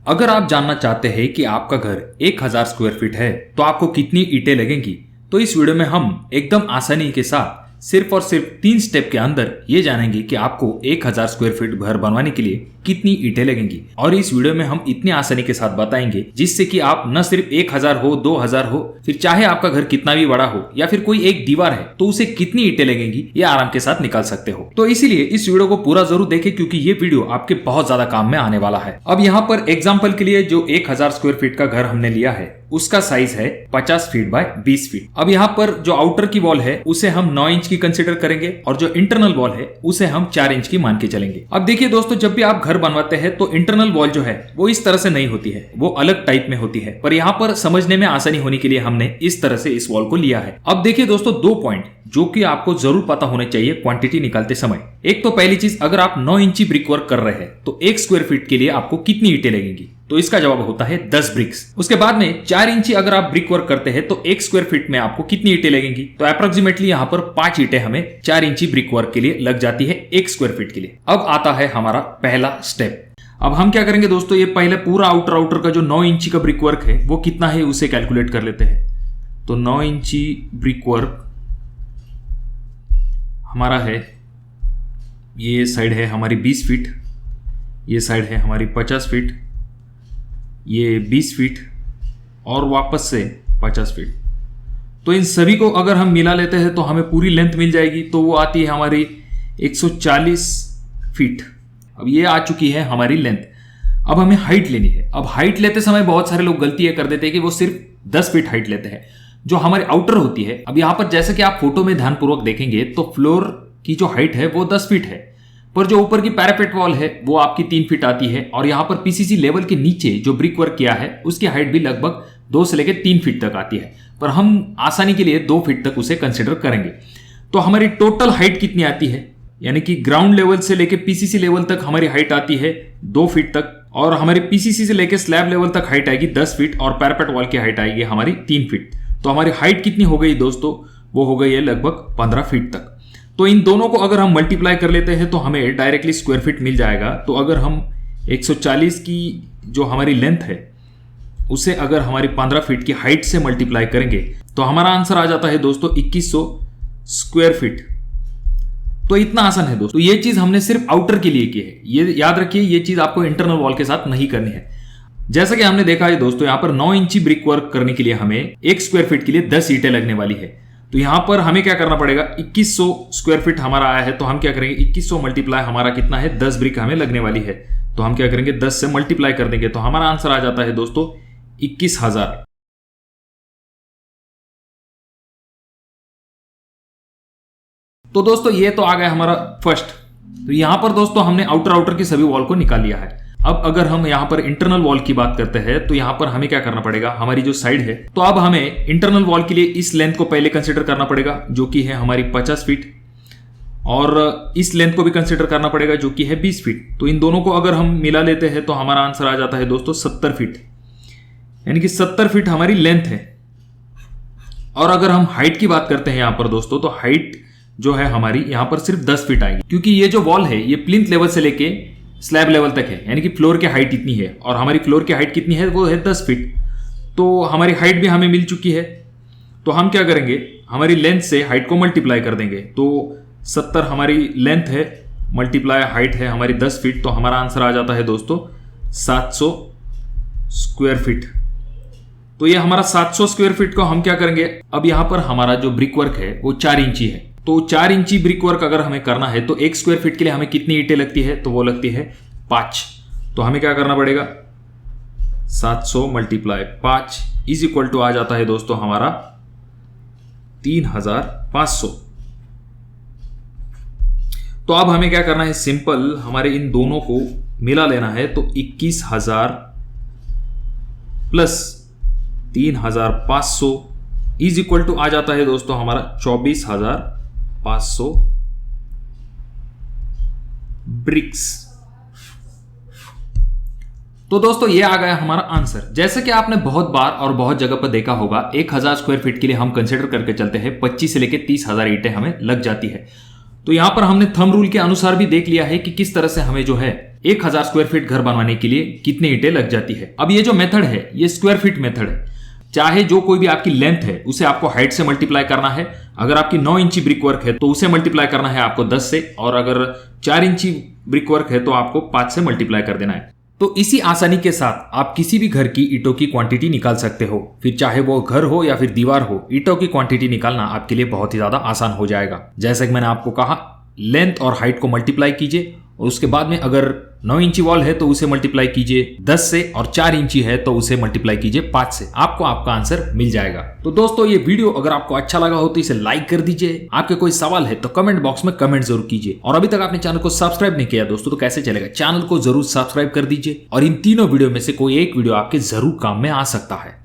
अगर आप जानना चाहते हैं कि आपका घर 1000 स्क्वायर फीट है तो आपको कितनी ईंटें लगेंगी, तो इस वीडियो में हम एकदम आसानी के साथ सिर्फ और सिर्फ 3 स्टेप के अंदर ये जानेंगे कि आपको 1000 स्क्वायर फीट घर बनवाने के लिए कितनी ईंटें लगेंगी। और इस वीडियो में हम इतनी आसानी के साथ बताएंगे जिससे कि आप न सिर्फ 1000 हो, 2000 हो, फिर चाहे आपका घर कितना भी बड़ा हो या फिर कोई एक दीवार है तो उसे कितनी ईंटें लगेंगी ये आराम के साथ निकाल सकते हो। तो इसीलिए इस वीडियो को पूरा जरूर देखें क्योंकि ये वीडियो आपके बहुत ज्यादा काम में आने वाला है। अब यहाँ पर एग्जाम्पल के लिए जो 1000 स्क्वायर फीट का घर हमने लिया है उसका साइज है 50 फीट बाय 20 फीट। अब यहाँ पर जो आउटर की वॉल है उसे हम 9 इंच की कंसिडर करेंगे और जो इंटरनल वॉल है उसे हम 4 इंच की मान के चलेंगे। अब देखिए दोस्तों, जब भी आप घर बनवाते हैं तो इंटरनल वॉल जो है वो इस तरह से नहीं होती है, वो अलग टाइप में होती है, पर यहाँ पर समझने में आसानी होने के लिए हमने इस तरह से इस वॉल को लिया है। अब देखिए दोस्तों, 2 पॉइंट जो कि आपको जरूर पता होने चाहिए क्वांटिटी निकालते समय। एक तो पहली चीज, अगर आप 9 इंची ब्रिक वर्क कर रहे हैं तो 1 स्क्वायर फीट के लिए आपको कितनी ईंटें लगेंगी, तो इसका जवाब होता है 10 ब्रिक्स। उसके बाद में 4 इंची अगर आप ब्रिक वर्क करते हैं तो 1 स्क्वायर फीट में आपको कितनी ईंटें लगेंगी, तो अप्रोक्सीमेटली यहाँ पर 5 ईंटें हमें 4 इंची ब्रिक वर्क के लिए लग जाती है 1 स्क्वायर फीट के लिए। अब आता है हमारा पहला स्टेप। अब हम क्या करेंगे दोस्तों, ये पहले पूरा आउटर का जो 9 इंची का ब्रिक वर्क है वो कितना है उसे कैलकुलेट कर लेते हैं। तो 9 इंची ब्रिक वर्क हमारा है, ये साइड है हमारी 20 फीट, ये साइड है हमारी 50 फीट, ये 20 फीट और वापस से 50 फीट। तो इन सभी को अगर हम मिला लेते हैं तो हमें पूरी लेंथ मिल जाएगी, तो वो आती है हमारी 140 फीट। अब ये आ चुकी है हमारी लेंथ। अब हमें हाइट लेनी है। अब हाइट लेते समय बहुत सारे लोग गलती ये कर देते हैं कि वो सिर्फ 10 फीट हाइट लेते हैं जो हमारी आउटर होती है। अब यहां पर जैसे कि आप फोटो में ध्यानपूर्वक देखेंगे तो फ्लोर की जो हाइट है वो 10 फीट है, पर जो ऊपर की पैरापेट वॉल है वो आपकी 3 फीट आती है। और यहाँ पर पीसीसी लेवल के नीचे जो ब्रिक वर्क किया है उसकी हाइट भी लगभग 2 से लेकर 3 फीट तक आती है, पर हम आसानी के लिए 2 फीट तक उसे कंसिडर करेंगे। तो हमारी टोटल हाइट कितनी आती है, यानी कि ग्राउंड लेवल से लेकर पीसीसी लेवल तक हमारी हाइट आती है 2 फीट तक, और हमारी पीसीसी से लेकर स्लैब लेवल तक हाइट आएगी 10 फीट और पैरापेट वॉल की हाइट आएगी हमारी 3 फीट। तो हमारी हाइट कितनी हो गई दोस्तों, वो हो गई है लगभग 15 फीट तक। तो इन दोनों को अगर हम मल्टीप्लाई कर लेते हैं तो हमें डायरेक्टली स्क्वायर फीट मिल जाएगा। तो अगर हम 140 की जो हमारी लेंथ है उसे अगर हमारी 15 फीट की हाइट से मल्टीप्लाई करेंगे तो हमारा आंसर आ जाता है दोस्तों 2100 स्क्वायर फीट। तो इतना आसान है दोस्तों। ये चीज हमने सिर्फ आउटर के लिए की है, ये याद रखिए, ये चीज आपको इंटरनल वॉल के साथ नहीं करनी है। जैसा कि हमने देखा है दोस्तों, यहाँ पर 9 इंची ब्रिक वर्क करने के लिए हमें 1 स्क्वायर फीट के लिए 10 ईंटें लगने वाली है। तो यहां पर हमें क्या करना पड़ेगा, 2100 स्क्वायर फीट हमारा आया है तो हम क्या करेंगे, 2100 मल्टीप्लाई हमारा कितना है, 10 ब्रिक हमें लगने वाली है, तो हम क्या करेंगे 10 से मल्टीप्लाई कर देंगे, तो हमारा आंसर आ जाता है दोस्तों 21000। तो दोस्तों ये तो आ गया हमारा फर्स्ट। तो यहां पर दोस्तों हमने आउटर की सभी वॉल को निकाल लिया है। अब अगर हम यहां पर इंटरनल वॉल की बात करते हैं तो यहां पर हमें क्या करना पड़ेगा, हमारी जो साइड है, तो अब हमें इंटरनल वॉल के लिए इस लेंथ को पहले कंसीडर करना पड़ेगा जो कि है हमारी 50 फीट, और इस लेंथ को भी कंसीडर करना पड़ेगा जो कि है 20 फीट। तो इन दोनों को अगर हम मिला लेते हैं तो हमारा आंसर आ जाता है दोस्तों 70 फीट, यानी कि 70 फीट हमारी लेंथ है। और अगर हम हाइट की बात करते हैं यहां पर दोस्तों, तो हाइट जो है हमारी यहां पर सिर्फ 10 फीट आएगी, क्योंकि ये जो वॉल है ये प्लिंथ लेवल से लेके स्लैब लेवल तक है, यानी कि फ्लोर की हाइट इतनी है, और हमारी फ्लोर की हाइट कितनी है, वो है 10 फीट। तो हमारी हाइट भी हमें मिल चुकी है। तो हम क्या करेंगे, हमारी लेंथ से हाइट को मल्टीप्लाई कर देंगे। तो 70 हमारी लेंथ है, मल्टीप्लाई हाइट है हमारी 10 फीट, तो हमारा आंसर आ जाता है दोस्तों 700 स्क्वायर फीट। तो ये हमारा 700 स्क्वायर फीट को हम क्या करेंगे, अब यहां पर हमारा जो ब्रिक वर्क है वो 4 इंची है, तो 4 इंची ब्रिक वर्क अगर हमें करना है तो 1 स्क्वायर फीट के लिए हमें कितनी ईंटें लगती है, तो वो लगती है 5। तो हमें क्या करना पड़ेगा, 700 मल्टीप्लाई 5 इज इक्वल टू आ जाता है दोस्तों हमारा 3500। तो अब हमें क्या करना है, सिंपल हमारे इन दोनों को मिला लेना है। तो 21000 प्लस 3500 इज इक्वल टू आ जाता है दोस्तों हमारा 24500 ब्रिक्स। तो दोस्तों ये आ गया हमारा आंसर। जैसे कि आपने बहुत बार और बहुत जगह पर देखा होगा, 1000 स्क्वायर फीट के लिए हम कंसिडर करके चलते हैं 25 से लेकर 30,000 ईंटें हमें लग जाती है। तो यहां पर हमने थंब रूल के अनुसार भी देख लिया है कि किस तरह से हमें जो है 1000 स्क्वायर फीट घर बनवाने के लिए कितनी ईंटें लग जाती है। अब ये जो मेथड है ये स्क्वायर फीट मेथड है। चाहे जो कोई भी आपकी लेंथ है उसे आपको हाइट से मल्टीप्लाई करना है। अगर आपकी 9 इंची ब्रिक वर्क है तो उसे मल्टीप्लाई करना है आपको 10 से, और अगर 4 इंची ब्रिक वर्क है तो आपको 5 से मल्टीप्लाई कर देना है। तो इसी आसानी के साथ आप किसी भी घर की ईंटों की क्वांटिटी निकाल सकते हो। फिर चाहे वो घर हो या फिर दीवार हो, ईंटों की क्वांटिटी निकालना आपके लिए बहुत ही ज्यादा आसान हो जाएगा। जैसे कि मैंने आपको कहा, लेंथ और हाइट को मल्टीप्लाई कीजिए और उसके बाद में अगर 9 इंची वॉल है तो उसे मल्टीप्लाई कीजिए 10 से, और 4 इंची है तो उसे मल्टीप्लाई कीजिए 5 से। आपको आपका आंसर मिल जाएगा। तो दोस्तों ये वीडियो अगर आपको अच्छा लगा हो तो इसे लाइक कर दीजिए। आपके कोई सवाल है तो कमेंट बॉक्स में कमेंट जरूर कीजिए। और अभी तक आपने चैनल को सब्सक्राइब नहीं किया दोस्तों तो कैसे चलेगा, चैनल को जरूर सब्सक्राइब कर दीजिए। और इन तीनों वीडियो में से कोई एक वीडियो आपके जरूर काम में आ सकता है।